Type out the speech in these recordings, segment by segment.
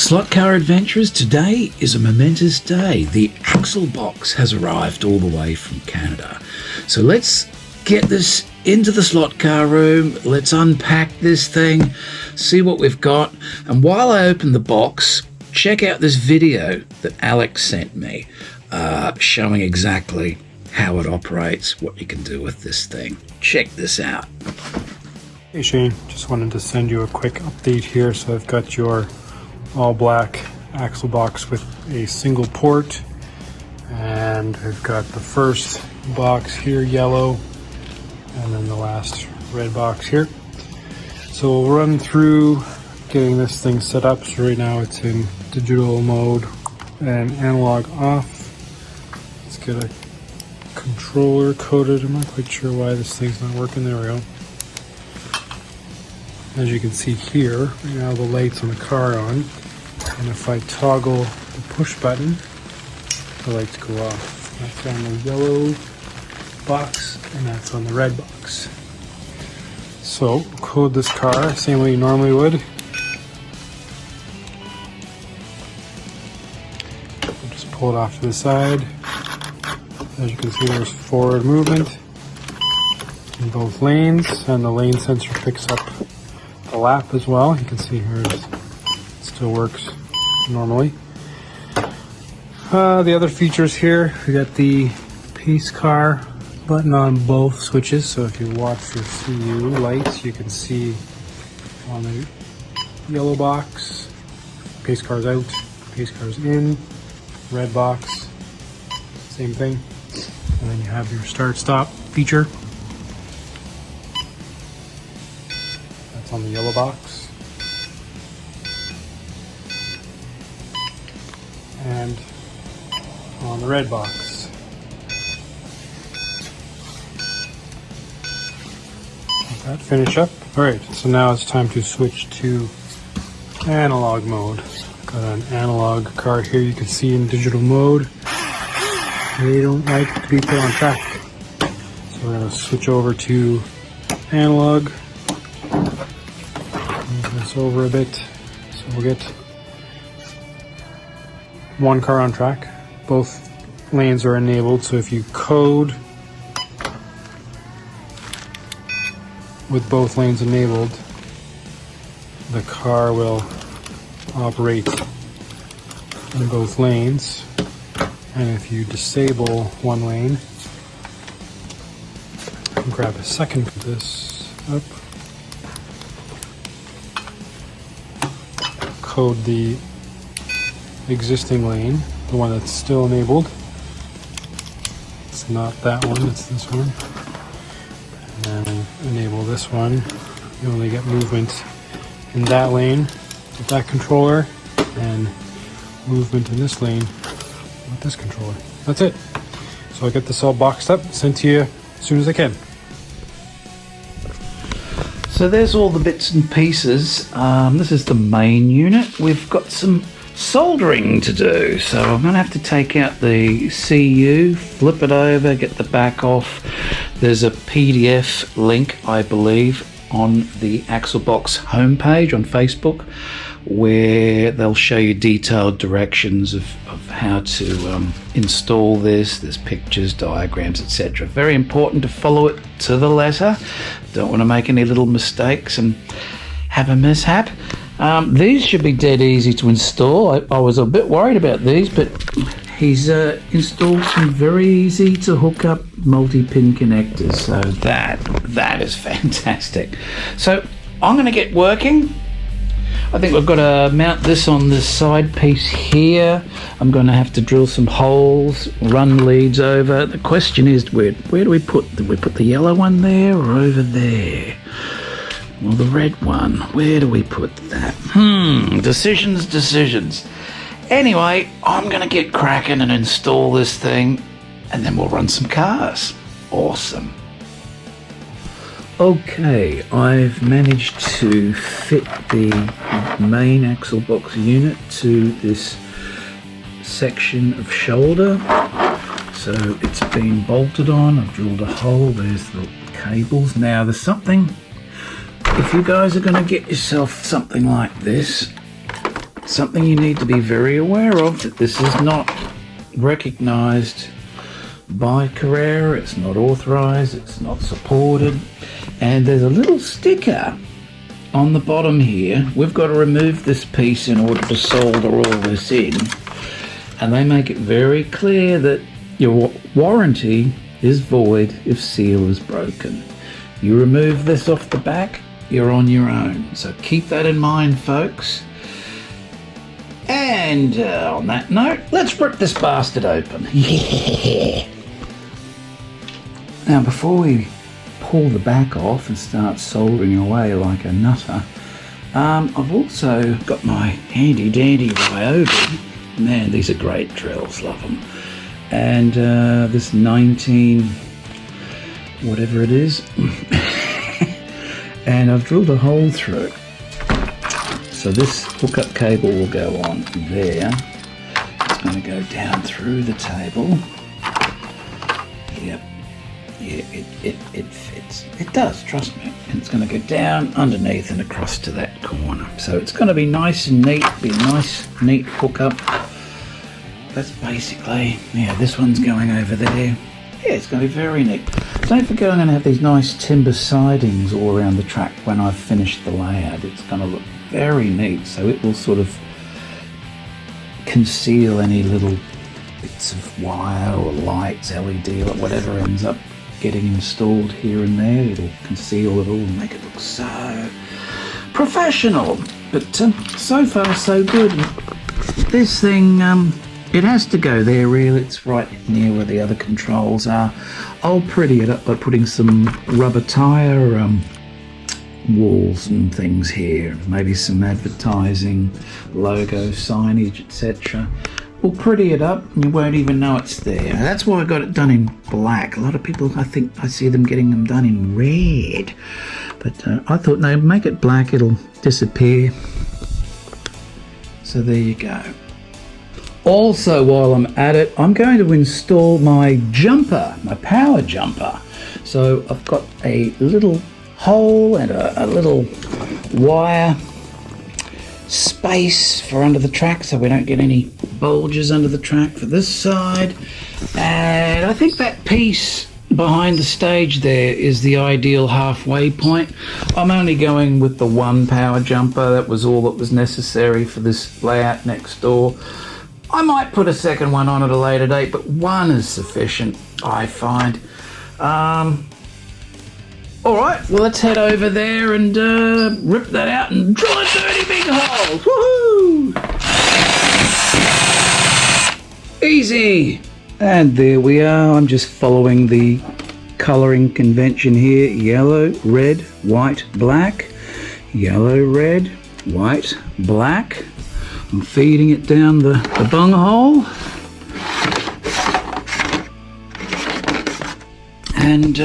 Slot car adventurers, today is a momentous day. The Axel Box has arrived all the way from Canada. So let's get this into the slot car room. Let's unpack this thing, see what we've got. And while I open the box, check out this video that Alex sent me, showing exactly how it operates, what you can do with this thing. Check this out. Hey Shane, just wanted to send you a quick update here. So I've got your all black Axel box with a single port, and I've got the first box here yellow and then the last red box here. So we'll run through getting this thing set up. So right now it's in digital mode and analog off. Let's get a controller coded. I'm not quite sure why this thing's not working. There we go. As you can see here, right now the lights on the car are on, and if I toggle the push button, the lights go off. That's on the yellow box, and that's on the red box. So, code this car same way you normally would. I'll just pull it off to the side. As you can see, there's forward movement in both lanes, and the lane sensor picks up the lap as well. You can see here it still works normally. The other features here, we got the pace car button on both switches, so if you watch your CU lights, you can see on the yellow box, pace car's out, pace car's in, red box, same thing. And then you have your start stop feature. That's on the yellow box. And on the red box. Let that finish up. Alright, so now it's time to switch to analog mode. Got an analog car here you can see in digital mode. They don't like to be put on track. So we're going to switch over to analog. Move this over a bit. So we'll get one car on track. Both lanes are enabled, so if you code with both lanes enabled, the car will operate in both lanes. And if you disable one lane, and grab a second of this up, code the existing lane, the one that's still enabled. It's not that one, it's this one. And then enable this one. You only get movement in that lane with that controller, and movement in this lane with this controller. That's it. So I'll get this all boxed up, sent to you as soon as I can. So there's all the bits and pieces. This is the main unit. We've got some soldering to do. So I'm going to have to take out the CU, flip it over, get the back off. There's a PDF link, I believe, on the Axel Box homepage on Facebook, where they'll show you detailed directions of how to install this. There's pictures, diagrams, etc. Very important to follow it to the letter. Don't want to make any little mistakes and have a mishap. These should be dead easy to install. I was a bit worried about these, but he's installed some very easy to hook up multi-pin connectors, so that is fantastic. So I'm going to get working. I think we've got to mount this on the side piece here. I'm going to have to drill some holes, run leads over. The question is, where do we put the yellow one there or over there? Well, the red one, where do we put that? Decisions. Anyway, I'm going to get cracking and install this thing, and then we'll run some cars. Awesome. Okay, I've managed to fit the main Axel Box unit to this section of shoulder. So it's been bolted on. I've drilled a hole. There's the cables. Now there's something, if you guys are going to get yourself something like this, something you need to be very aware of, that this is not recognised by Carrera, it's not authorised, it's not supported, and there's a little sticker on the bottom here. We've got to remove this piece in order to solder all this in, and they make it very clear that your warranty is void if seal is broken. You remove this off the back, you're on your own. So keep that in mind, folks. And on that note, let's rip this bastard open. Yeah. Now, before we pull the back off and start soldering away like a nutter, I've also got my handy dandy Ryobi. Man, these are great drills, love them. And this 19 whatever it is, and I've drilled a hole through it. So this hookup cable will go on there. It's going to go down through the table. Yep. Yeah, it fits. It does, trust me. And it's going to go down underneath and across to that corner. So it's going to be nice and neat, be a nice, neat hookup. That's basically, yeah, this one's going over there. Yeah, it's going to be very neat. Don't forget I'm going to have these nice timber sidings all around the track when I've finished the layout. It's going to look very neat, so it will sort of conceal any little bits of wire or lights, LED, or whatever ends up getting installed here and there. It'll conceal it all and make it look so professional. But so far so good. This thing, it has to go there really. It's right near where the other controls are. I'll pretty it up by putting some rubber tyre walls and things here, maybe some advertising, logo, signage, etc. We'll pretty it up and you won't even know it's there. That's why I got it done in black. A lot of people, I think I see them getting them done in red, but I thought, no, make it black, it'll disappear. So there you go. Also, while I'm at it, I'm going to install my jumper, my power jumper. So I've got a little hole and a little wire space for under the track so we don't get any bulges under the track for this side. And I think that piece behind the stage there is the ideal halfway point. I'm only going with the one power jumper. That was all that was necessary for this layout next door. I might put a second one on at a later date, but one is sufficient, I find. Alright, well let's head over there and rip that out and drill a dirty big hole. Woohoo! Easy! And there we are. I'm just following the colouring convention here. Yellow, red, white, black. Yellow, red, white, black. I'm feeding it down the bung hole. And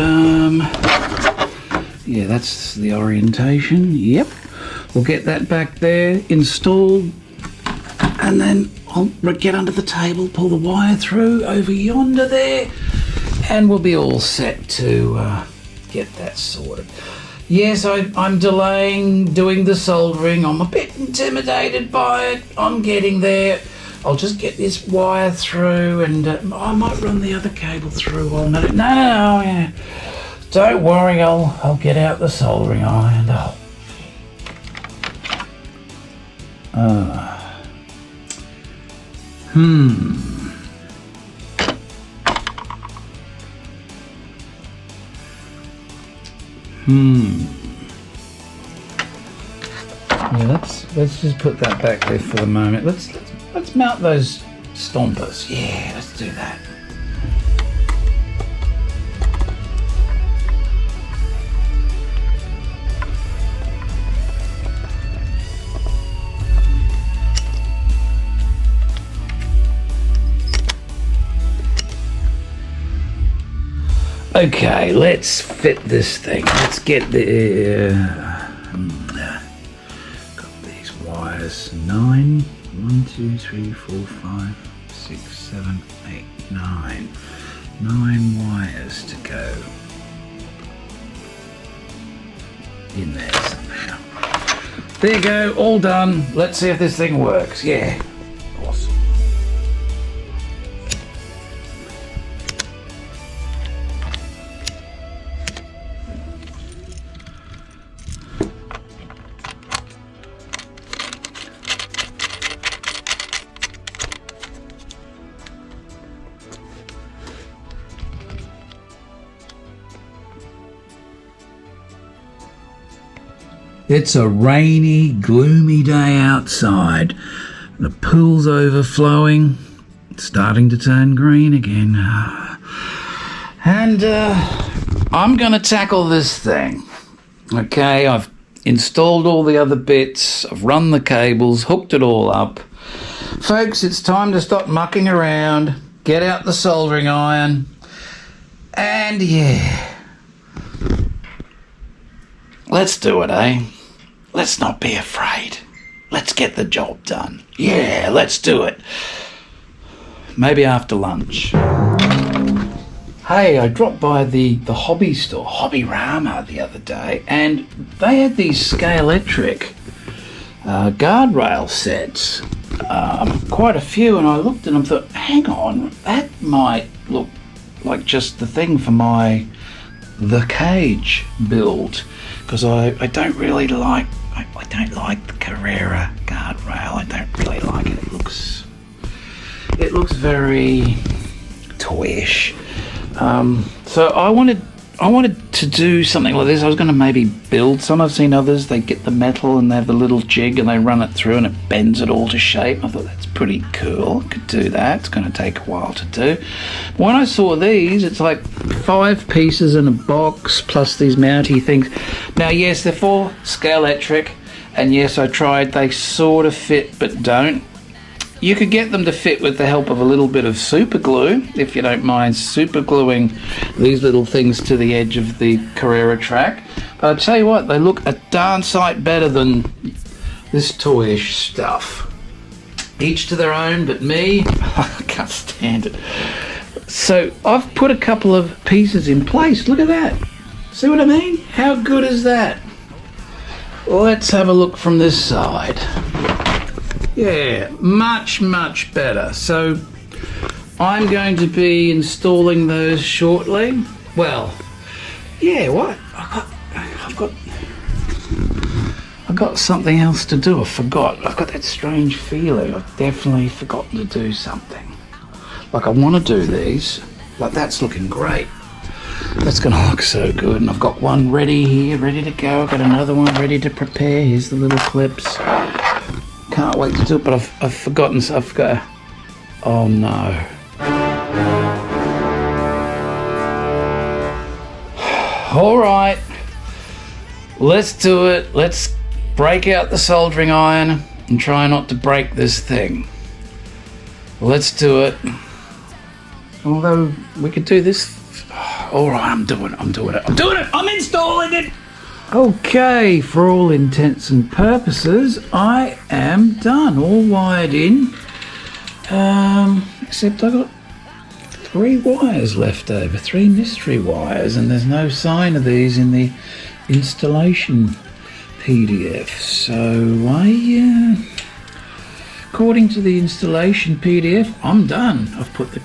yeah, that's the orientation. Yep. We'll get that back there installed, and then I'll get under the table, pull the wire through over yonder there, and we'll be all set to get that sorted. Yes, I'm delaying doing the soldering. I'm a bit intimidated by it. I'm getting there. I'll just get this wire through, and I might run the other cable through while I'm at it. No, yeah. Don't worry, I'll get out the soldering iron. Yeah, let's just put that back there for the moment. Let's mount those stompers. Yeah, let's do that. Okay, let's fit this thing. Let's get the got these wires. 9, 1, 2, 3, 4, 5, 6, 7, 8, 9. 9 wires to go in there somehow. There you go, all done. Let's see if this thing works. Yeah, awesome. It's a rainy, gloomy day outside. The pool's overflowing. It's starting to turn green again. And I'm going to tackle this thing. Okay, I've installed all the other bits. I've run the cables, hooked it all up. Folks, it's time to stop mucking around, get out the soldering iron, and yeah. Let's do it, eh? Let's not be afraid. Let's get the job done. Yeah, let's do it. Maybe after lunch. Hey, I dropped by the hobby store, Hobby Rama, the other day, and they had these Scalextric guardrail sets. Quite a few, and I looked and I thought, hang on, that might look like just the thing for the cage build. Because I don't really like, I don't like the Carrera guardrail. I don't really like it. It looks very toyish. So I wanted to do something like this. I was going to maybe build some. I've seen others. They get the metal and they have the little jig and they run it through and it bends it all to shape. I thought that's pretty cool. I could do that. It's going to take a while to do. When I saw these, it's like 5 pieces in a box plus these mounty things. Now, yes, they're for Scalextric, and yes, I tried. They sort of fit but don't. You could get them to fit with the help of a little bit of super glue, if you don't mind super gluing these little things to the edge of the Carrera track. But I'll tell you what, they look a darn sight better than this toyish stuff. Each to their own, but me, I can't stand it. So I've put a couple of pieces in place. Look at that. See what I mean? How good is that? Let's have a look from this side. Yeah, much, much better. So I'm going to be installing those shortly. Well, yeah, what? I've got something else to do. I forgot. I've got that strange feeling. I've definitely forgotten to do something. Like I want to do these. Like that's looking great. That's going to look so good. And I've got one ready here, ready to go. I've got another one ready to prepare. Here's the little clips. Can't wait to do it, but I've forgotten. So I've got. Oh no. All right. Let's do it. Let's break out the soldering iron and try not to break this thing. Let's do it. Although we could do this. All right, I'm doing it. I'm installing it. Okay, for all intents and purposes, I am done. All wired in. Except I got 3 wires left over, 3 mystery wires, and there's no sign of these in the installation PDF. So according to the installation PDF, I'm done. I've put the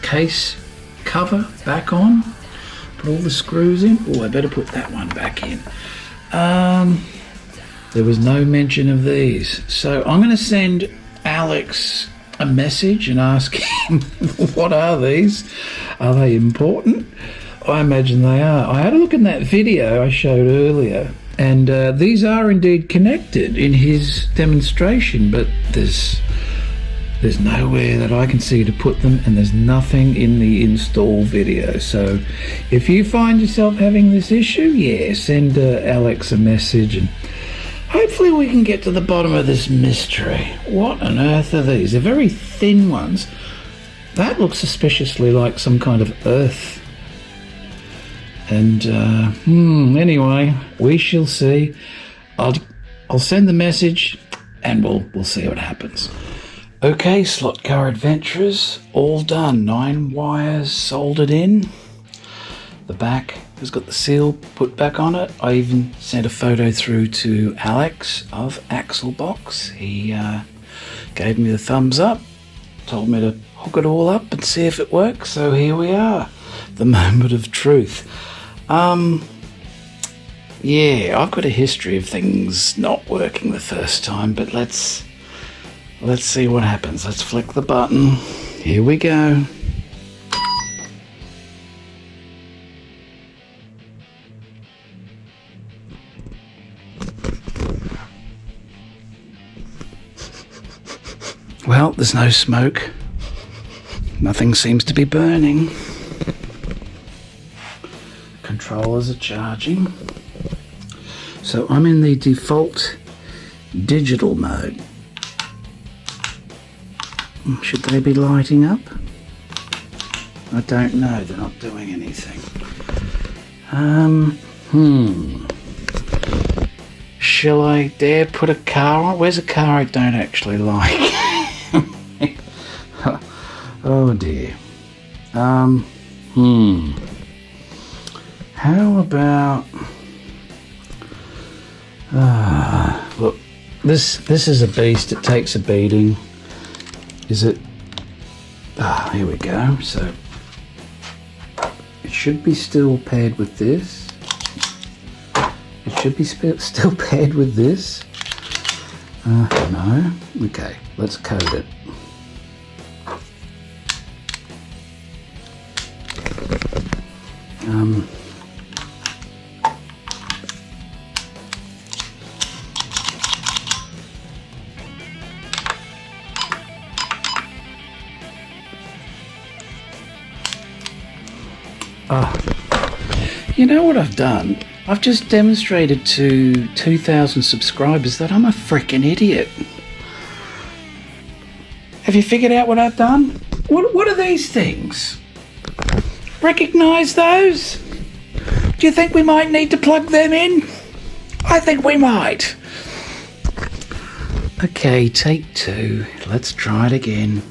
case cover back on, put all the screws in. Oh, I better put that one back in. There was no mention of these, so I'm going to send Alex a message and ask him, what are these? Are they important? I imagine they are. I had a look in that video I showed earlier, and these are indeed connected in his demonstration, but there's nowhere that I can see to put them, and there's nothing in the install video. So if you find yourself having this issue, yeah, send Alex a message and hopefully we can get to the bottom of this mystery. What on earth are these? They're very thin ones. That looks suspiciously like some kind of earth. And anyway, we shall see. I'll send the message and we'll see what happens. Okay, slot car adventurers, all done. 9 wires soldered in, the back has got the seal put back on it. I even sent a photo through to Alex of Axel Box. He gave me the thumbs up, told me to hook it all up and see if it works. So here we are, the moment of truth. Yeah, I've got a history of things not working the first time, but let's see what happens. Let's flick the button. Here we go. Well, there's no smoke. Nothing seems to be burning. Controllers are charging. So I'm in the default digital mode. Should they be lighting up? I don't know, they're not doing anything. Shall I dare put a car on? Where's a car I don't actually like? Oh dear. How about... look, this is a beast. It takes a beating. Is it? Here we go. So it should be still paired with this. It should be still paired with this. No. Okay, let's code it. You know what I've done? I've just demonstrated to 2,000 subscribers that I'm a frickin' idiot. Have you figured out what I've done? What are these things? Recognise those? Do you think we might need to plug them in? I think we might. Okay, take two. Let's try it again.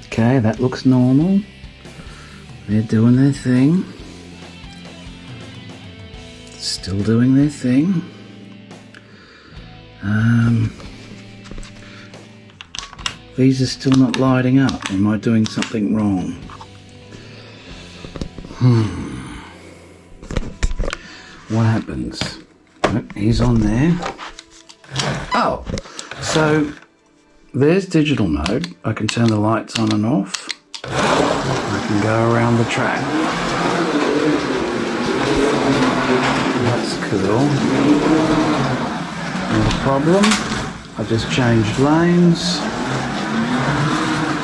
Okay, that looks normal. They're doing their thing. Still doing their thing. These are still not lighting up. Am I doing something wrong? What happens? Oh, he's on there. Oh, so there's digital mode. I can turn the lights on and off. I can go around the track. That's cool. No problem. I just changed lanes.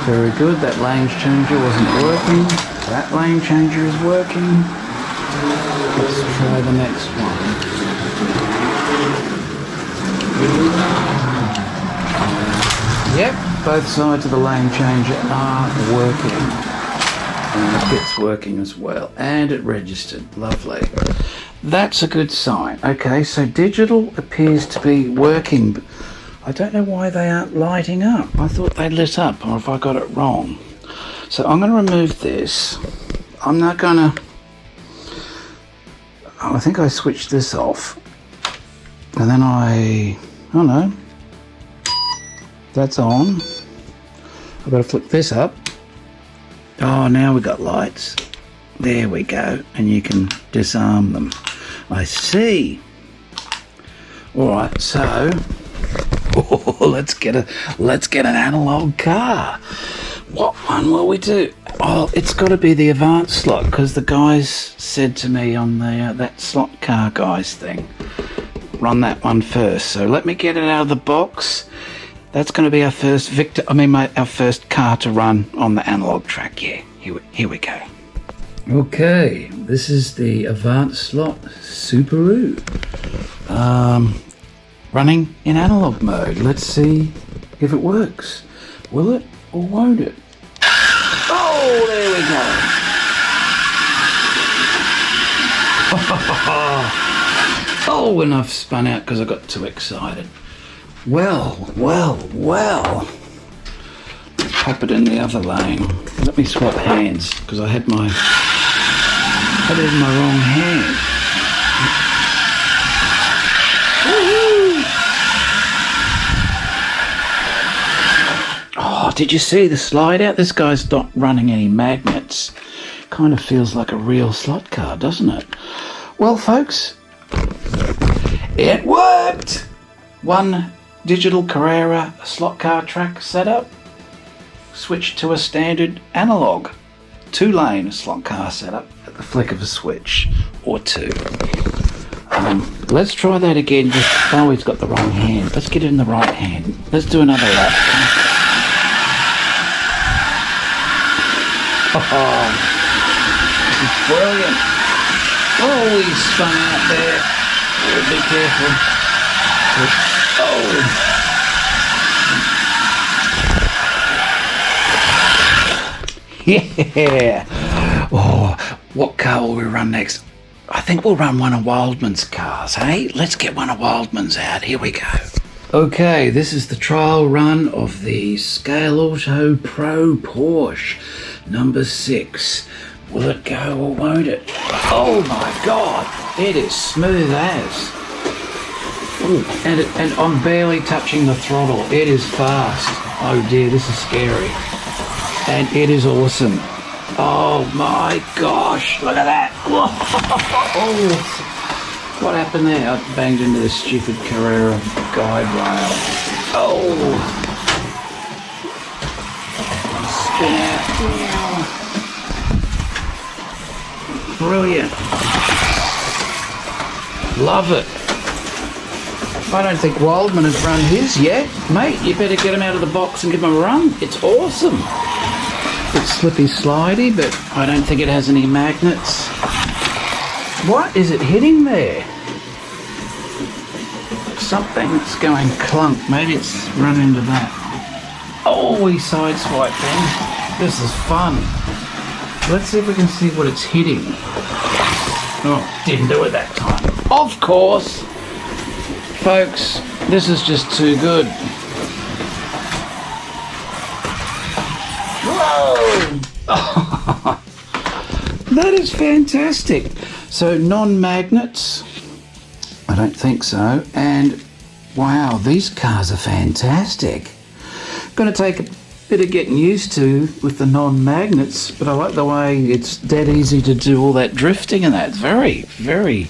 Very good. That lane changer wasn't working. That lane changer is working. Let's try the next one. Yep, both sides of the lane changer are working. And the kit's working as well. And it registered. Lovely. That's a good sign. Okay, so digital appears to be working. But I don't know why they aren't lighting up. I thought they lit up, or if I got it wrong. So I'm going to remove this. I'm not going to... I think I switched this off. And then oh no. That's on. I've got to flip this up. Oh, now we've got lights. There we go. And you can disarm them. I see. Alright, so... Oh, let's get an analog car. What one will we do? Oh, it's got to be the advanced slot, because the guys said to me on the that slot car guys thing, run that one first. So let me get it out of the box. That's going to be our first our first car to run on the analog track. Yeah, here we go. Okay, this is the advanced slot Subaru. Running in analog mode. Let's see if it works. Will it or won't it? Oh, there we go. Oh, and I've spun out because I got too excited. Well. Let's pop it in the other lane. Let me swap hands because I had my Put it in my wrong hand. Woo-hoo. Oh, did you see the slide out? This guy's not running any magnets. Kind of feels like a real slot car, doesn't it? Well, folks, it worked! One digital Carrera slot car track setup, switched to a standard analog 2-lane slot car setup at the flick of a switch or two. Let's try that again. Oh, he's got the wrong hand. Let's get it in the right hand. Let's do another lap. Oh, this is brilliant. Oh, he's spun out there. Oh, be careful. Oh. Yeah. Oh, what car will we run next? I think we'll run one of Wildman's cars, hey? Let's get one of Wildman's out. Here we go. Okay, this is the trial run of the Scale Auto Pro Porsche number 6. Will it go or won't it? Oh my God, it is smooth as. Ooh, and I'm barely touching the throttle. It is fast. Oh dear, this is scary. And it is awesome. Oh my gosh, look at that. Oh, what happened there? I banged into the stupid Carrera guide rail. Oh. Spin out. Brilliant. Love it. I don't think Wildman has run his yet. Mate, you better get him out of the box and give him a run. It's awesome. It's slippy slidey, but I don't think it has any magnets. What is it hitting there? Something's going clunk. Maybe it's run into that. Oh, he sideswiped then. This is fun. Let's see if we can see what it's hitting. Oh, didn't do it that time. Of course. Folks, this is just too good. Whoa! That is fantastic. So non-magnets? I don't think so. And wow, these cars are fantastic. Going to take a bit of getting used to with the non-magnets, but I like the way it's dead easy to do all that drifting and that. It's very, very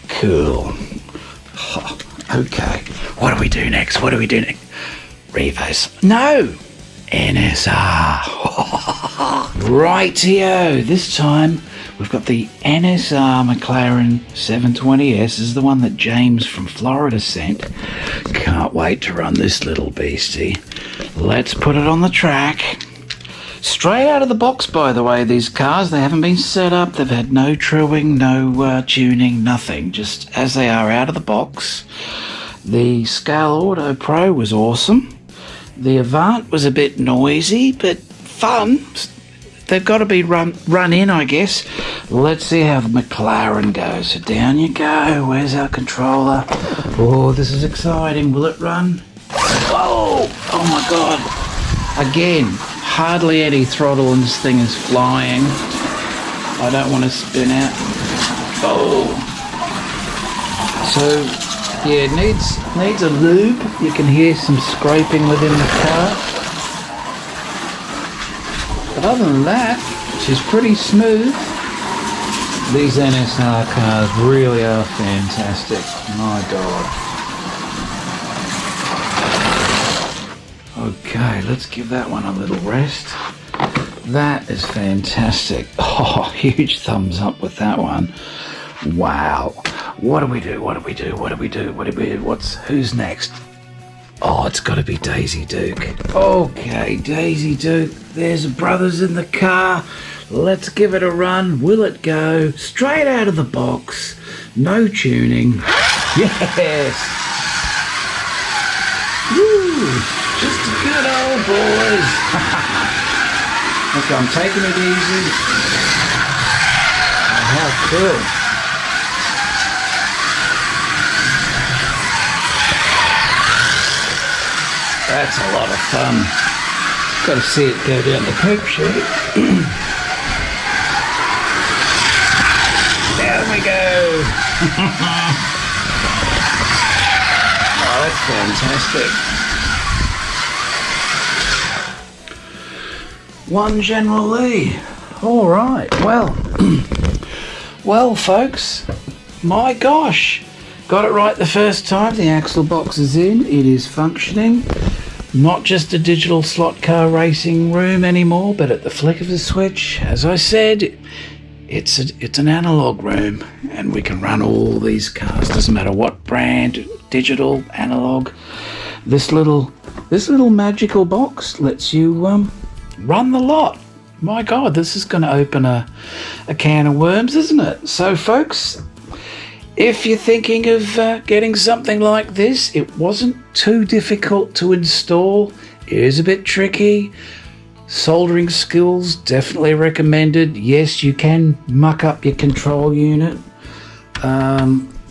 cool. Okay, what do we do next? What do we do next? Revos. No! NSR. Rightio. This time we've got the NSR McLaren 720S. This is the one that James from Florida sent. Can't wait to run this little beastie. Let's put it on the track. Straight out of the box, by the way, these cars. They haven't been set up. They've had no truing, no tuning, nothing. Just as they are out of the box. The Scale Auto Pro was awesome. The Avant was a bit noisy, but fun. They've got to be run in, I guess. Let's see how the McLaren goes. So down you go. Where's our controller? Oh, this is exciting. Will it run? Whoa! Oh my God. Again, hardly any throttle and this thing is flying. I don't want to spin out. Oh. So, yeah, it needs a lube. You can hear some scraping within the car. But other than that, she's pretty smooth. These NSR cars really are fantastic. My God. Okay, let's give that one a little rest. That is fantastic. Oh, huge thumbs up with that one. Wow. What do we do? What do we do? What do we do? What do we do? Who's next? Oh, it's got to be Daisy Duke. Okay, Daisy Duke. There's brothers in the car. Let's give it a run. Will it go? Straight out of the box. No tuning. Yes. Woo. Just a good old boys. Okay, I'm taking it easy. Oh, how cool. That's a lot of fun. Got to see it go down the poop chute. Oh, that's fantastic. One General Lee. All right, well, well, folks, my gosh, got it right the first time. The Axel box is in. It is functioning. Not just a digital slot car racing room anymore, but at the flick of a switch, as I said, it's an analog room, and we can run all these cars. Doesn't matter what brand, digital, analog. This little magical box lets you run the lot. My God, this is going to open a can of worms, isn't it? So, folks, if you're thinking of getting something like this, it wasn't too difficult to install. It is a bit tricky. Soldering skills definitely recommended. Yes, you can muck up your control unit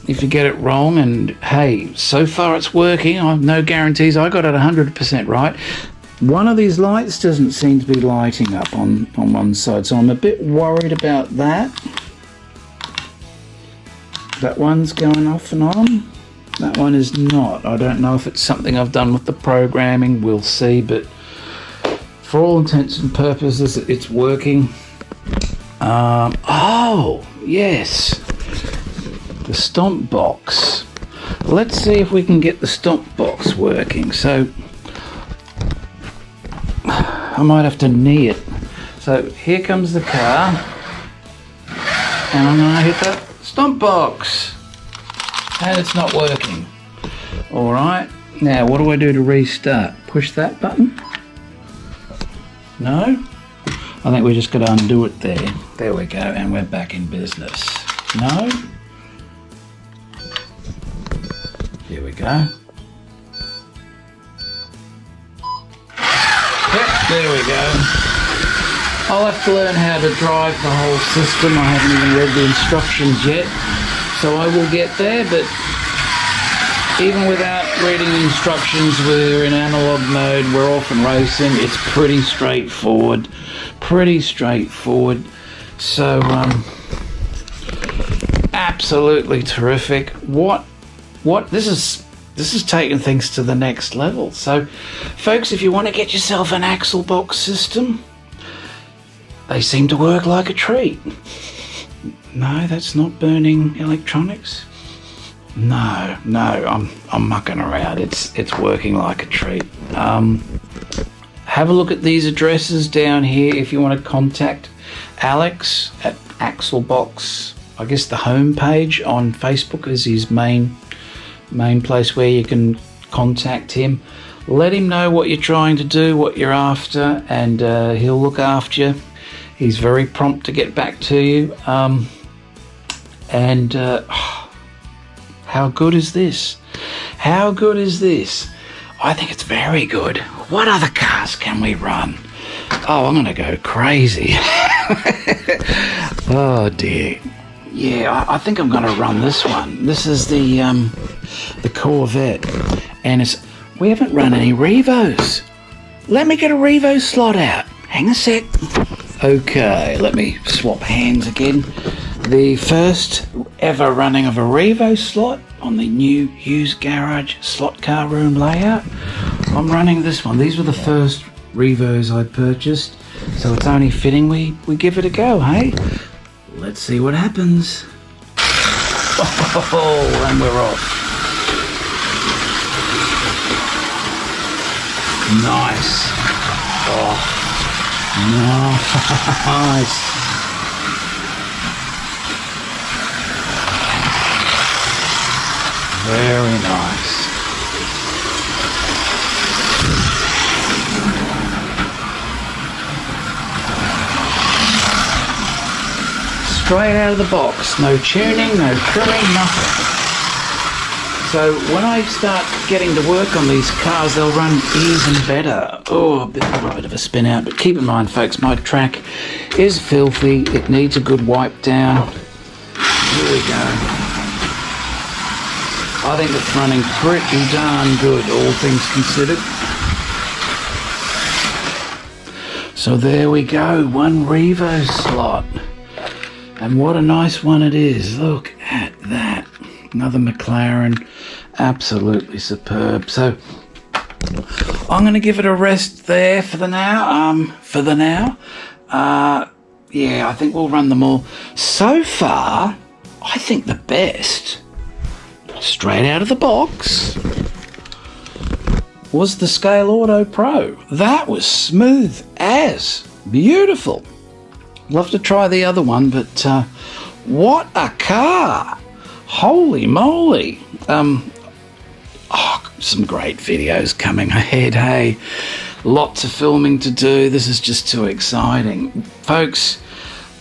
if you get it wrong. And hey, so far it's working. I have no guarantees. I got it 100% right. One of these lights doesn't seem to be lighting up on one side, so I'm a bit worried about that. That one's going off and on. That one is not. I don't know if it's something I've done with the programming. We'll see, but for all intents and purposes, it's working. Oh, yes. The stomp box. Let's see if we can get the stomp box working. So I might have to knee it. So here comes the car, and I'm going to hit that stomp box, and it's not working. All right, now what do I do to restart? Push that button? No? I think we just got to undo it there. There we go, and we're back in business. No? Here we go. Yep, there we go. I'll have to learn how to drive the whole system. I haven't even read the instructions yet, so I will get there, but even without reading the instructions, we're in analog mode, we're off and racing. It's pretty straightforward. So, absolutely terrific. This is taking things to the next level. So, folks, if you want to get yourself an Axel box system, they seem to work like a treat. No, that's not burning electronics. No, I'm mucking around. It's working like a treat. Have a look at these addresses down here if you want to contact Alex at Axel Box. I guess the home page on Facebook is his main place where you can contact him. Let him know what you're trying to do, what you're after, and he'll look after you. He's very prompt to get back to you. How good is this? How good is this? I think it's very good. What other cars can we run? Oh, I'm gonna go crazy. Oh dear. Yeah, I think I'm gonna run this one. This is the Corvette, and we haven't run any Revos. Let me get a Revo slot out. Hang a sec. Okay, let me swap hands again. The first ever running of a Revo slot on the new Hughes garage slot car room layout. I'm running this one. These were the first Revos I purchased, so it's only fitting we give it a go, hey? Let's see what happens. Oh, and we're off. Nice. Oh, nice. Very nice. Straight out of the box. No tuning, no trimming, nothing. So when I start getting to work on these cars, they'll run even better. Oh, a little bit of a spin out, but keep in mind, folks, my track is filthy. It needs a good wipe down. Here we go. I think it's running pretty darn good, all things considered. So there we go, one Revo slot. And what a nice one it is. Look at that. Another McLaren. Absolutely superb. So I'm going to give it a rest there for the now. Yeah, I think we'll run them all. So far, I think the best, straight out of the box, was the Scale Auto Pro. That was smooth as beautiful. Love to try the other one, but what a car! Holy moly! Some great videos coming ahead. Hey, lots of filming to do. This is just too exciting, folks.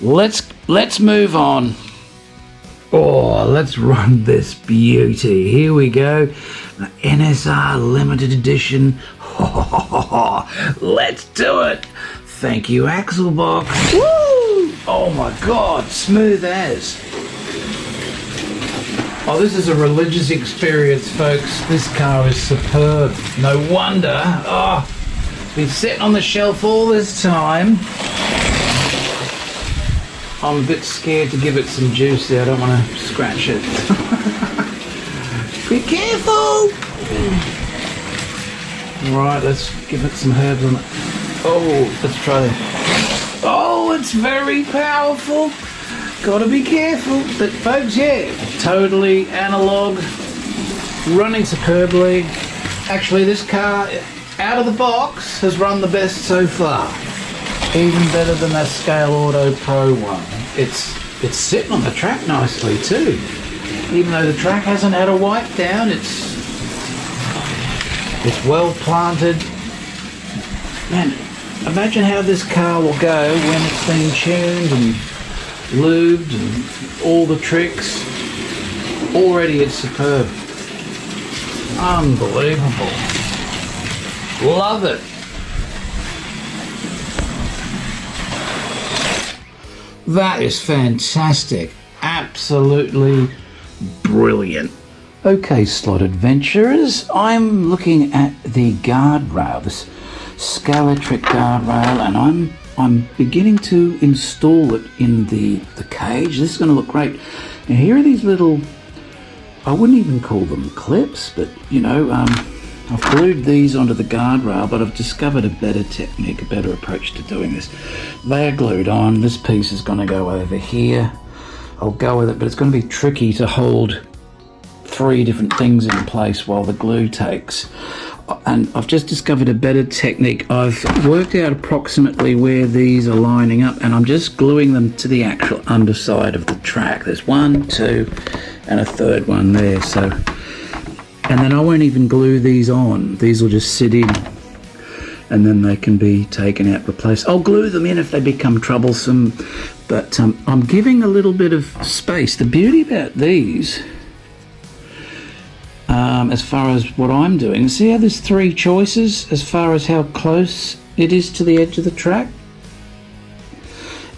Let's move on. Oh, let's run this beauty. Here we go. The NSR limited edition. Let's do it. Thank you, Axel Box. Woo! Oh my God, smooth as. Oh, this is a religious experience, folks. This car is superb. No wonder. Oh, been sitting on the shelf all this time. I'm a bit scared to give it some juice there. I don't want to scratch it. Be careful! Right, let's give it some herbs on it. Oh, let's try that. Oh, it's very powerful. Gotta be careful. But folks, yeah, totally analog, running superbly. Actually, this car, out of the box, has run the best so far. Even better than that Scale Auto Pro one. It's sitting on the track nicely too. Even though the track hasn't had a wipe down, it's well planted. Man, imagine how this car will go when it's been tuned and lubed and all the tricks. Already it's superb. Unbelievable. Love it. That is fantastic. Absolutely brilliant. Okay, slot adventurers, I'm looking at the guardrail, this Scaletric guardrail, and I'm beginning to install it in the cage. This is going to look great. Now here are these little, I wouldn't even call them clips, but you know, I've glued these onto the guardrail, but I've discovered a better technique, a better approach to doing this. They are glued on. This piece is going to go over here. I'll go with it, but it's going to be tricky to hold 3 different things in place while the glue takes. And I've just discovered a better technique. I've worked out approximately where these are lining up, and I'm just gluing them to the actual underside of the track. There's 1, 2, and a third one there. So, and then I won't even glue these on. These will just sit in, and then they can be taken out, replaced. I'll glue them in if they become troublesome, but I'm giving a little bit of space. The beauty about these, as far as what I'm doing, see how there's 3 choices as far as how close it is to the edge of the track?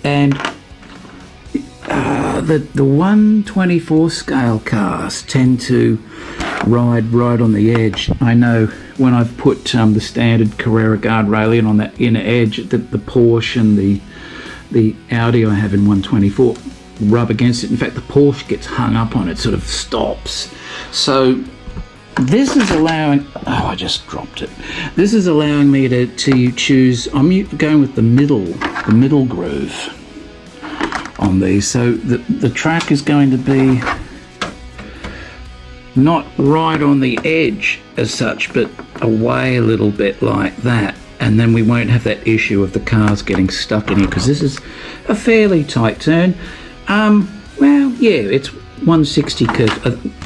And the 1/24 scale cars tend to ride right on the edge. I know when I've put the standard Carrera guardrail in on that inner edge, the Porsche and the Audi I have in 1/24 rub against it. In fact, the Porsche gets hung up on it, sort of stops. So this is allowing, oh, I just dropped it. This is allowing me to choose, I'm going with the middle groove on these. So the track is going to be not right on the edge as such, but away a little bit like that. And then we won't have that issue of the cars getting stuck in here, because this is a fairly tight turn. Well, yeah, it's 160 curve,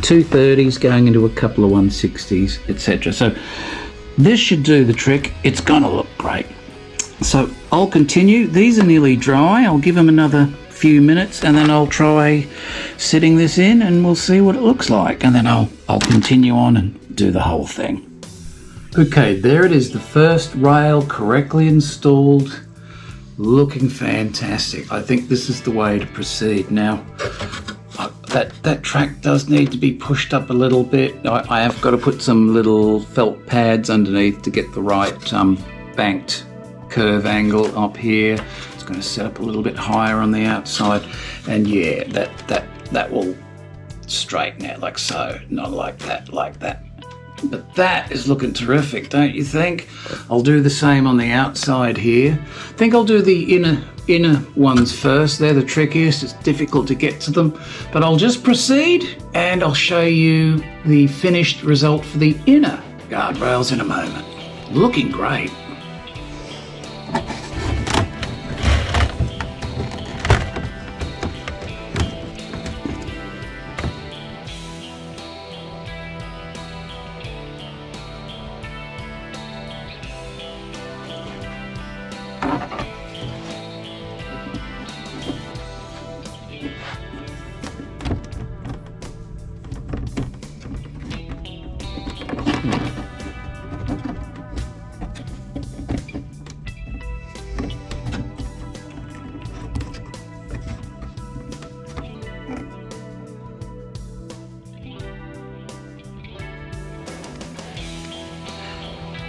230s going into a couple of 160s, etc. So this should do the trick. It's gonna look great. So I'll continue. These are nearly dry. I'll give them another few minutes, and then I'll try sitting this in, and we'll see what it looks like, and then I'll continue on and do the whole thing. Okay, there it is, the first rail correctly installed, looking fantastic. I think this is the way to proceed. Now that track does need to be pushed up a little bit. I have got to put some little felt pads underneath to get the right banked curve angle up here. Just going to set up a little bit higher on the outside, and yeah, that will straighten out like so, not like that, like that. But that is looking terrific, don't you think? I'll do the same on the outside here. I think I'll do the inner ones first. They're the trickiest. It's difficult to get to them. But I'll just proceed and I'll show you the finished result for the inner guardrails in a moment. Looking great.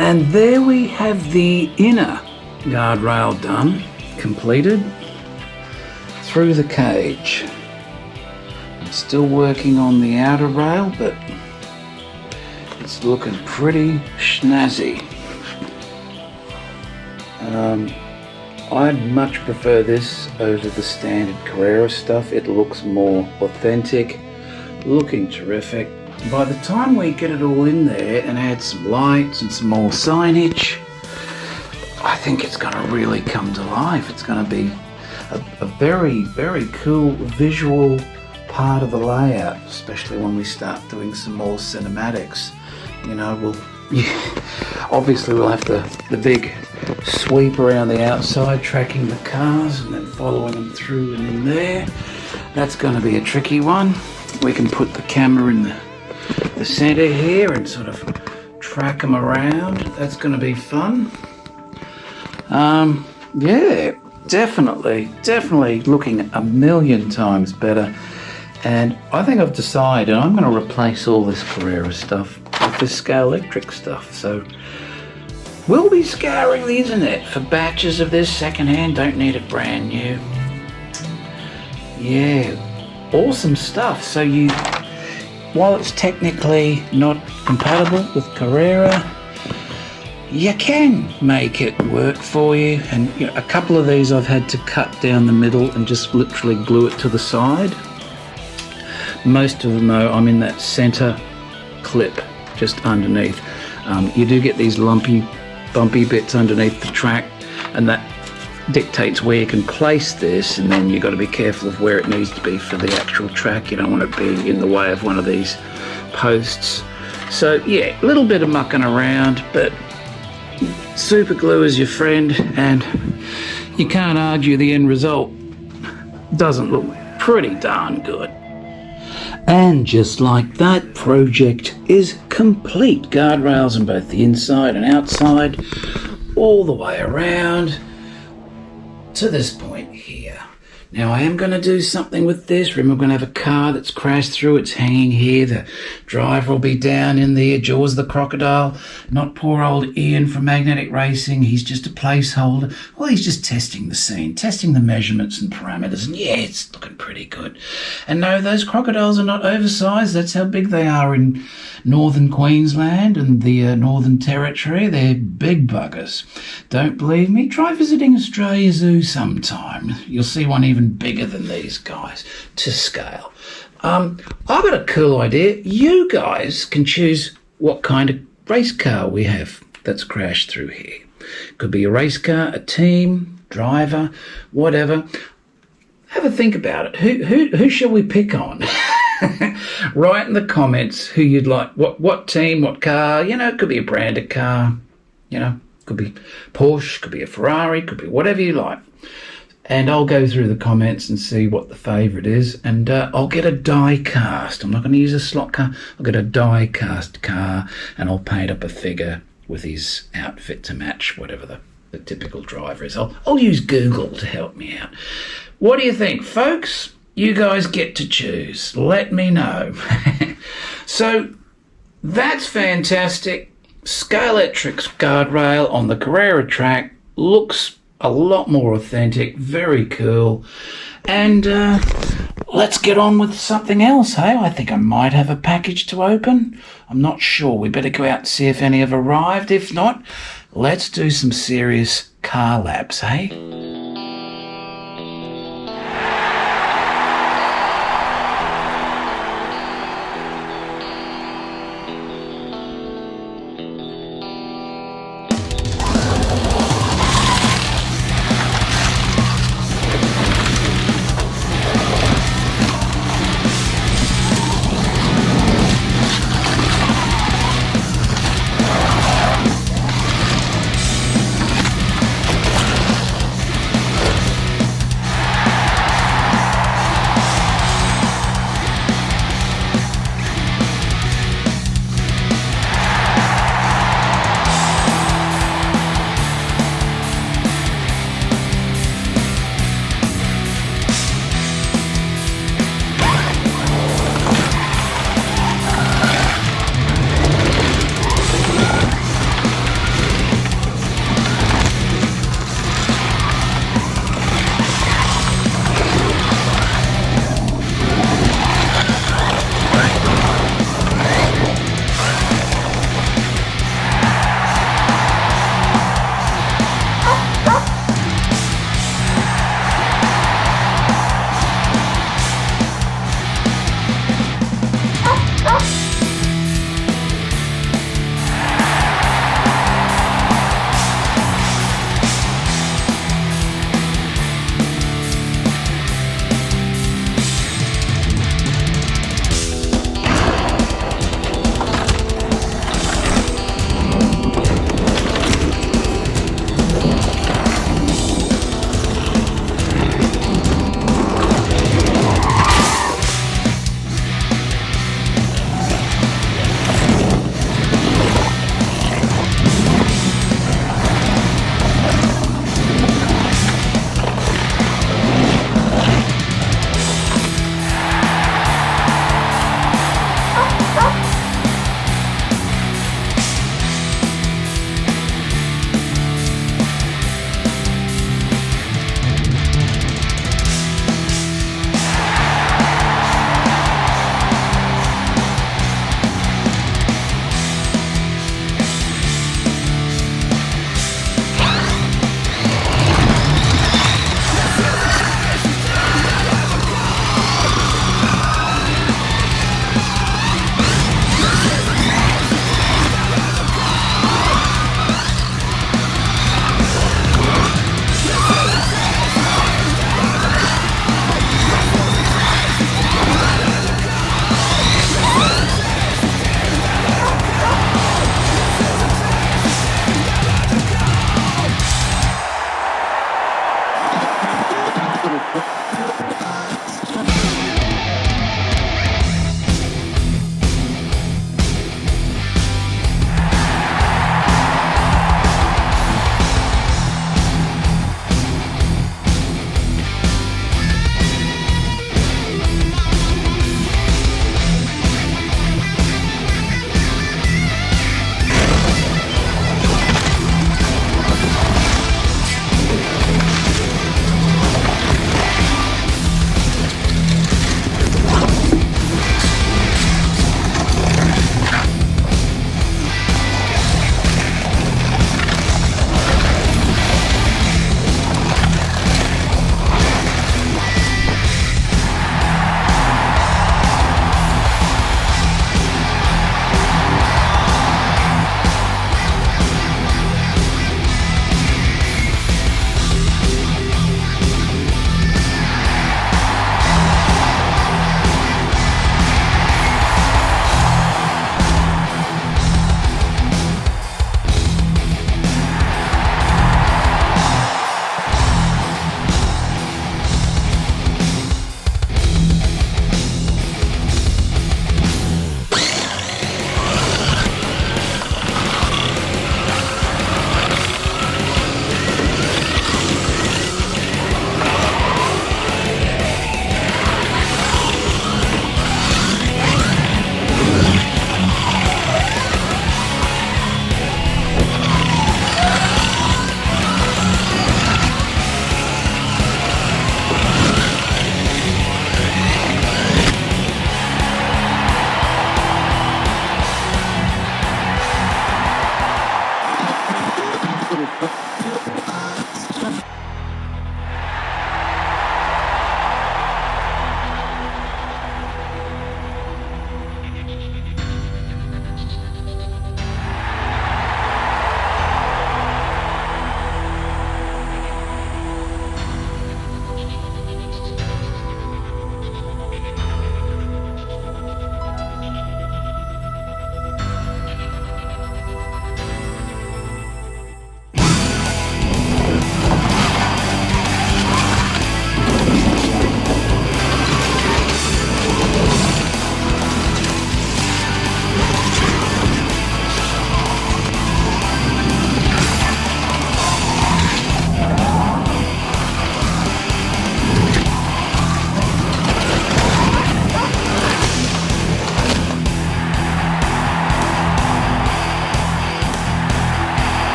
And there we have the inner guardrail done, completed through the cage. I'm still working on the outer rail, but it's looking pretty snazzy. I'd much prefer this over the standard Carrera stuff. It looks more authentic, looking terrific. By the time we get it all in there and add some lights and some more signage, I think it's going to really come to life. It's going to be a very, very cool visual part of the layout, especially when we start doing some more cinematics. You know, obviously we'll have the big sweep around the outside, tracking the cars and then following them through and in there. That's going to be a tricky one. We can put the camera in the center here and sort of track them around. That's going to be fun. Yeah, definitely looking a million times better. And I think I've decided I'm going to replace all this Carrera stuff with this Scalextric stuff. So we'll be scouring the internet for batches of this secondhand. Don't need it brand new. Yeah, awesome stuff. So while it's technically not compatible with Carrera, you can make it work for you. And you know, a couple of these I've had to cut down the middle and just literally glue it to the side. Most of them though, I'm in that center clip just underneath. You do get these lumpy, bumpy bits underneath the track, and that dictates where you can place this, and then you've got to be careful of where it needs to be for the actual track. You don't want it being in the way of one of these posts. So yeah, a little bit of mucking around, but super glue is your friend, and you can't argue the end result. Doesn't look pretty darn good. And just like that, project is complete. Guardrails on both the inside and outside, all the way around to this point here. Now I am going to do something with this. Remember, I'm going to have a car that's crashed through. It's hanging here. The driver will be down in the jaws of the crocodile. Not poor old Ian from Magnetic Racing. He's just a placeholder. Well, he's just testing the scene, testing the measurements and parameters. And yeah, it's looking pretty good. And no, those crocodiles are not oversized. That's how big they are in northern Queensland and the Northern Territory. They're big buggers. Don't believe me? Try visiting Australia Zoo sometime. You'll see one even bigger than these guys to scale. I've got a cool idea. You guys can choose what kind of race car we have that's crashed through here. Could be a race car, a team, driver, whatever. Have a think about it. Who shall we pick on? Write in the comments who you'd like, what team, what car. You know, it could be a branded car, you know, could be Porsche, could be a Ferrari, could be whatever you like. And I'll go through the comments and see what the favourite is, and I'll get a die cast. I'm not going to use a slot car. I'll get a die cast car, and I'll paint up a figure with his outfit to match whatever the typical driver is. I'll use Google to help me out. What do you think, folks? You guys get to choose. Let me know. So that's fantastic. Scalextric's guardrail on the Carrera track looks a lot more authentic, very cool. And let's get on with something else, hey? I think I might have a package to open. I'm not sure. We better go out and see if any have arrived. If not, let's do some serious car laps, hey?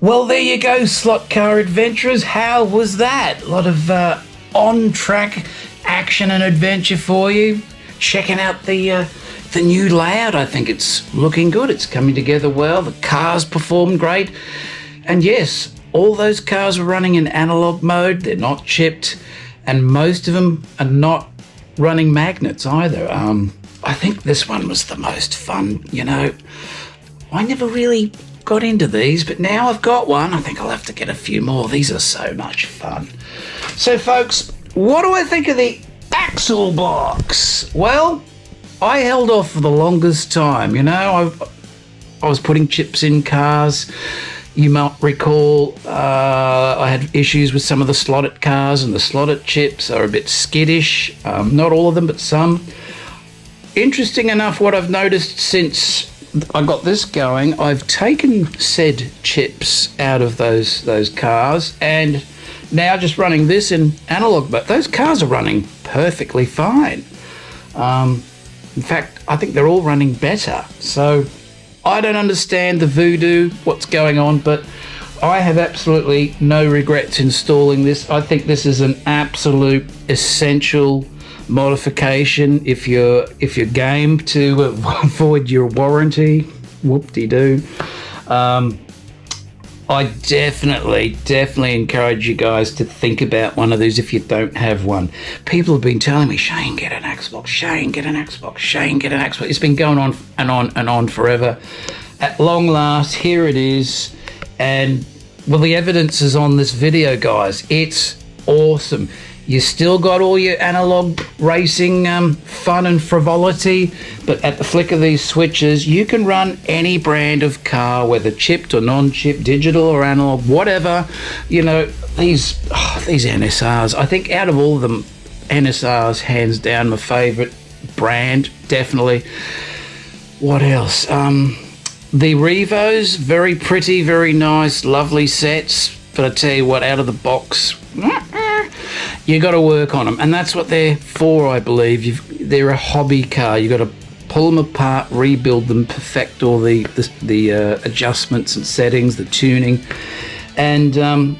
Well, there you go, slot car adventurers. How was that? A lot of on-track action and adventure for you. Checking out the new layout. I think it's looking good. It's coming together well. The cars perform great. And yes, all those cars are running in analog mode. They're not chipped. And most of them are not running magnets either. I think this one was the most fun, you know. I never really got into these, but now I've got one. I think I'll have to get a few more. These are so much fun. So folks, what do I think of the Axel Box? Well, I held off for the longest time, you know. I was putting chips in cars. You might recall I had issues with some of the slotted cars, and the slotted chips are a bit skittish. Not all of them, but some. Interesting enough, what I've noticed since I got this going, I've taken said chips out of those cars, and now just running this in analog, but those cars are running perfectly fine. In fact, I think they're all running better. So I don't understand the voodoo, what's going on, but I have absolutely no regrets installing this. I think this is an absolute essential modification if you're game to avoid your warranty. Whoop-de-doo. I definitely encourage you guys to think about one of these if you don't have one. People have been telling me, Shane, get an Axel Box, Shane, get an Axel Box, Shane, get an Axel Box. It's been going on and on and on forever. At long last, here it is. And well, the evidence is on this video, guys. It's awesome. You still got all your analog racing fun and frivolity, but at the flick of these switches, you can run any brand of car, whether chipped or non-chipped, digital or analog, whatever. You know, these NSRs, I think out of all of them, NSR's hands down my favourite brand, definitely. What else? The Revos, very pretty, very nice, lovely sets, but I tell you what, out of the box, you got to work on them, and that's what they're for, I believe. They're a hobby car. You got to pull them apart, rebuild them, perfect all the adjustments and settings, the tuning, and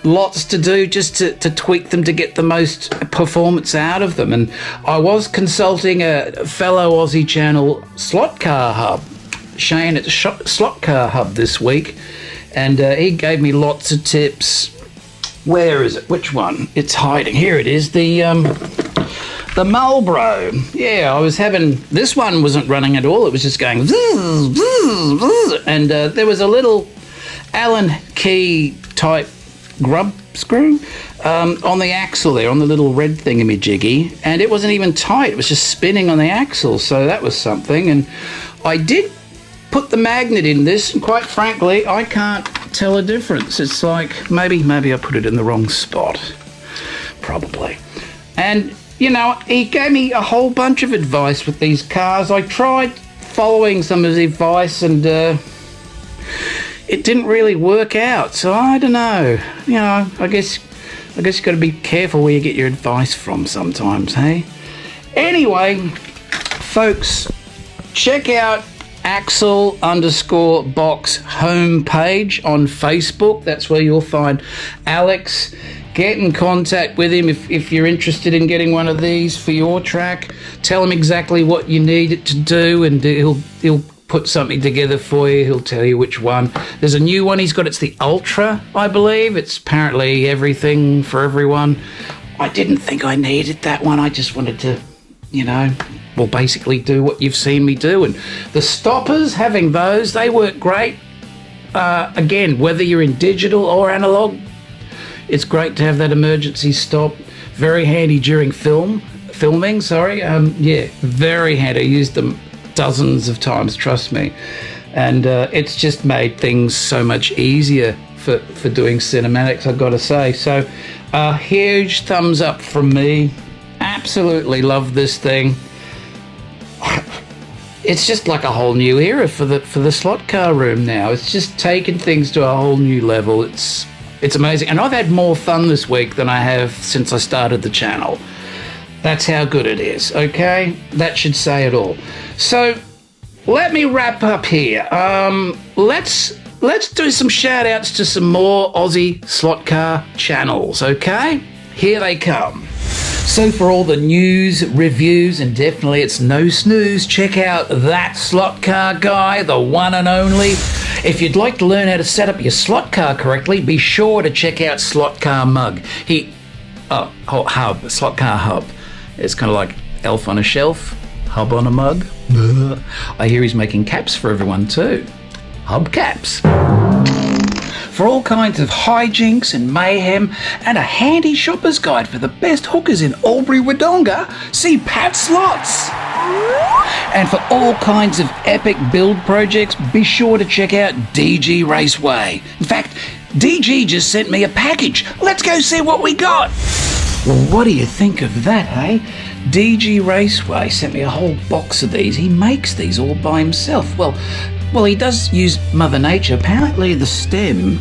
lots to do just to tweak them to get the most performance out of them. And I was consulting a fellow Aussie channel, Slot Car Hub, Shane at Slot Car Hub this week, and he gave me lots of tips. Where is it? Which one? It's hiding. Here it is. The Marlboro. Yeah, I was having... This one wasn't running at all. It was just going... And there was a little Allen key type grub screw on the axle there, on the little red thingamajiggy. And it wasn't even tight. It was just spinning on the axle. So that was something. And I did put the magnet in this, and quite frankly, I can't tell a difference. It's like maybe I put it in the wrong spot, probably. And you know, he gave me a whole bunch of advice with these cars. I tried following some of his advice, and it didn't really work out. So I don't know. You know, I guess you got to be careful where you get your advice from sometimes, hey? Anyway, folks, check out Axel_Box homepage on Facebook. That's where you'll find Alex. Get in contact with him if you're interested in getting one of these for your track. Tell him exactly what you need it to do, and he'll put something together for you. He'll tell you which one. There's a new one he's got. It's the Ultra, I believe. It's apparently everything for everyone. I didn't think I needed that one. I just wanted to, you know, well, basically do what you've seen me do. And the stoppers, having those, they work great. Again, whether you're in digital or analog, it's great to have that emergency stop. Very handy during filming. Yeah, very handy. I used them dozens of times, trust me. And it's just made things so much easier for doing cinematics, I've got to say. So a huge thumbs up from me. Absolutely love this thing. It's just like a whole new era for the slot car room now. It's just taken things to a whole new level. It's amazing. And I've had more fun this week than I have since I started the channel. That's how good it is, okay? That should say it all. So let me wrap up here. Let's let's do some shout outs to some more Aussie slot car channels, okay? Here they come. So for all the news, reviews, and definitely it's no snooze, check out That Slot Car Guy, the one and only. If you'd like to learn how to set up your slot car correctly, be sure to check out Slot Car Mug. Hub, Slot Car Hub. It's kind of like Elf on a Shelf, Hub on a Mug. I hear he's making caps for everyone too. Hub caps. For all kinds of hijinks and mayhem, and a handy shopper's guide for the best hookers in Albury-Wodonga, see Pat Slots. And for all kinds of epic build projects, be sure to check out DG Raceway. In fact, DG just sent me a package. Let's go see what we got. Well, what do you think of that, hey? DG Raceway sent me a whole box of these. He makes these all by himself. Well, he does use Mother Nature. Apparently the stem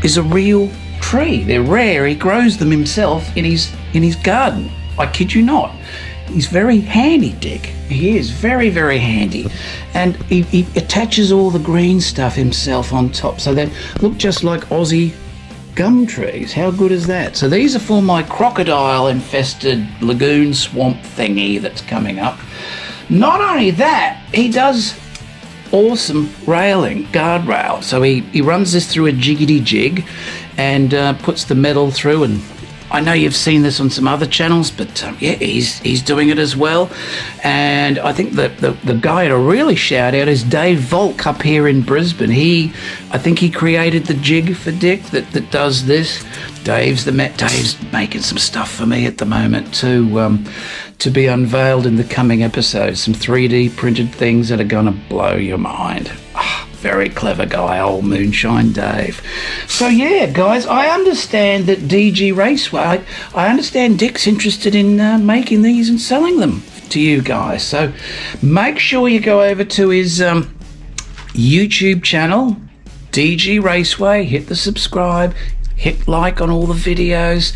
is a real tree. They're rare. He grows them himself in his garden. I kid you not. He's very handy, Dick. He is very, very handy. And he attaches all the green stuff himself on top, so they look just like Aussie gum trees. How good is that? So these are for my crocodile-infested lagoon swamp thingy that's coming up. Not only that, he does awesome railing, guardrail. So he runs this through a jiggity jig and puts the metal through, and I know you've seen this on some other channels, but yeah, he's doing it as well. And I think the guy to really shout out is Dave Volk up here in Brisbane. I think he created the jig for Dick that does this. Dave's making some stuff for me at the moment to be unveiled in the coming episodes. Some 3D printed things that are gonna blow your mind. Very clever guy, old Moonshine Dave. So yeah, guys, I understand that DG Raceway, I understand Dick's interested in making these and selling them to you guys. So make sure you go over to his YouTube channel, DG Raceway, hit the subscribe, hit like on all the videos,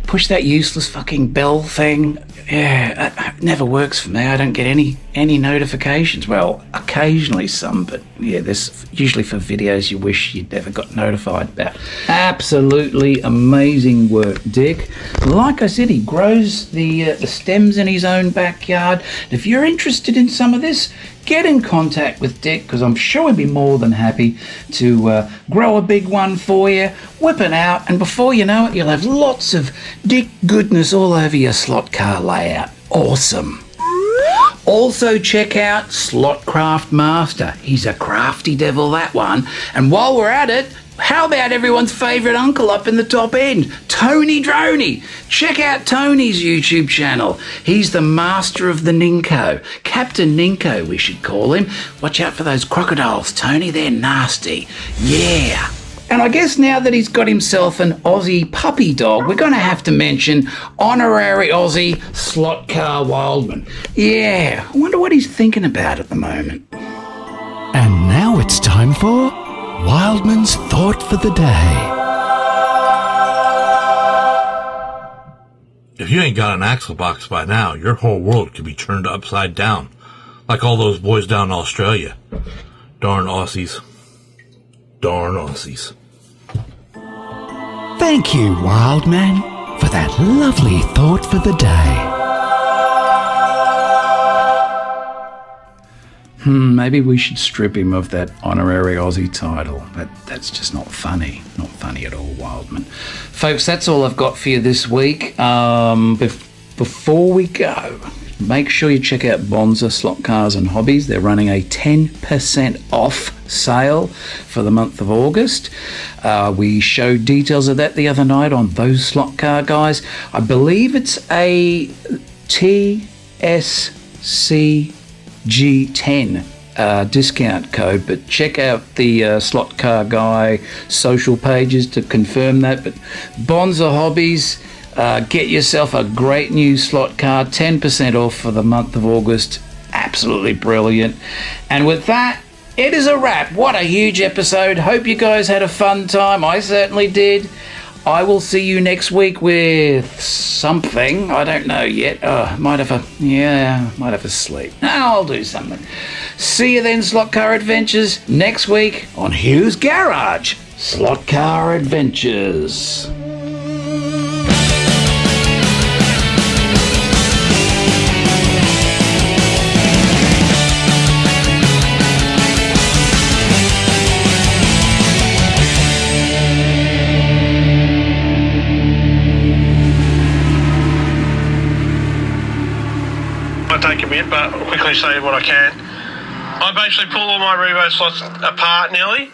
push that useless fucking bell thing. Yeah, it never works for me. I don't get any notifications. Well, occasionally some, but yeah, this usually for videos you wish you'd never got notified about. Absolutely amazing work, Dick. Like I said, he grows the stems in his own backyard. If you're interested in some of this, get in contact with Dick, because I'm sure he'd be more than happy to grow a big one for you, whip it out, and before you know it, you'll have lots of Dick goodness all over your slot car layout. Awesome. Also check out Slotcraft Master. He's a crafty devil, that one. And while we're at it, how about everyone's favourite uncle up in the top end, Tony Droney? Check out Tony's YouTube channel. He's the master of the Ninko. Captain Ninko, we should call him. Watch out for those crocodiles, Tony. They're nasty. Yeah. And I guess now that he's got himself an Aussie puppy dog, we're going to have to mention honorary Aussie slot car Wildman. Yeah, I wonder what he's thinking about at the moment. And now it's time for Wildman's Thought for the Day. If you ain't got an Axel Box by now, your whole world could be turned upside down. Like all those boys down in Australia. Darn Aussies. Darn Aussies. Thank you, Wildman, for that lovely thought for the day. Maybe we should strip him of that honorary Aussie title. That's just not funny. Not funny at all, Wildman. Folks, that's all I've got for you this week. Before we go, make sure you check out Bonza Slot Cars and Hobbies. They're running a 10% off sale for the month of August. We showed details of that the other night on Those Slot Car Guys. I believe it's a TSCG10 discount code, but check out the Slot Car Guy social pages to confirm that. But Bonza Hobbies, get yourself a great new slot car, 10% off for the month of August. Absolutely brilliant. And with that, it is a wrap. What a huge episode. Hope you guys had a fun time. I certainly did. I will see you next week with something. I don't know yet. Might have a sleep. I'll do something. See you then, Slot Car Adventures, next week on Hughes Garage. Slot Car Adventures. Might take a bit, but I'll quickly say what I can. I basically pull all my revo slots apart nearly.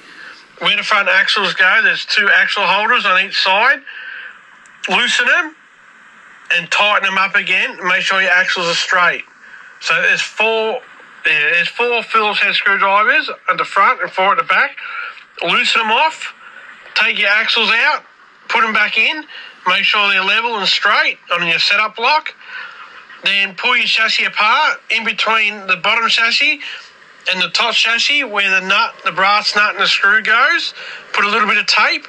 Where the front axles go, there's 2 axle holders on each side. Loosen them and tighten them up again. Make sure your axles are straight. So there's 4 Phillips head screwdrivers at the front and 4 at the back. Loosen them off. Take your axles out. Put them back in. Make sure they're level and straight on your setup block. Then pull your chassis apart in between the bottom chassis and the top chassis where the brass nut and the screw goes. Put a little bit of tape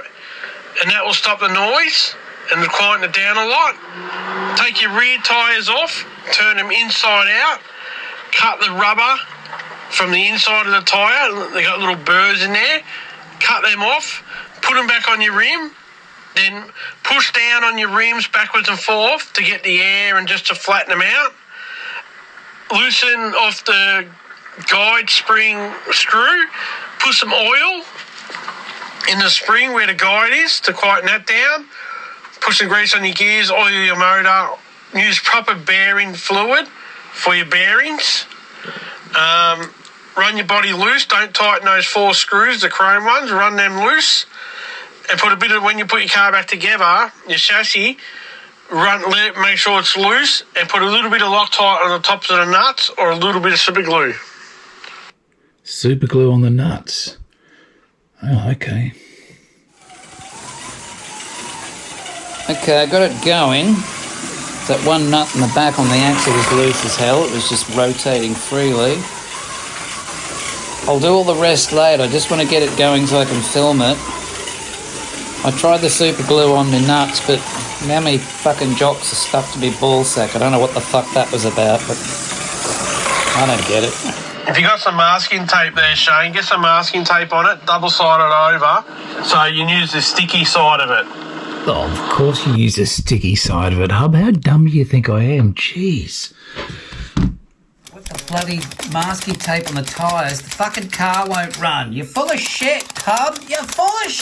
and that will stop the noise and quieten it down a lot. Take your rear tyres off, turn them inside out, cut the rubber from the inside of the tyre. They got little burrs in there. Cut them off, put them back on your rim. Then push down on your rims backwards and forth to get the air and just to flatten them out. Loosen off the guide spring screw. Put some oil in the spring where the guide is to quieten that down. Put some grease on your gears, oil your motor. Use proper bearing fluid for your bearings. Run your body loose. Don't tighten those 4 screws, the chrome ones. Run them loose. And put a bit of, when you put your car back together, your chassis, make sure it's loose and put a little bit of Loctite on the tops of the nuts or a little bit of super glue. Super glue on the nuts. Oh, okay. Okay, I got it going. That one nut in the back on the axle was loose as hell. It was just rotating freely. I'll do all the rest later. I just want to get it going so I can film it. I tried the super glue on the nuts, but now my fucking jocks are stuck to be ballsack. I don't know what the fuck that was about, but I don't get it. If you got some masking tape there, Shane, get some masking tape on it, double-sided over, so you can use the sticky side of it. Oh, of course you use the sticky side of it, Hub. How dumb do you think I am? Jeez. What the bloody masking tape on the tyres? The fucking car won't run. You're full of shit, Hub. You're full of shit.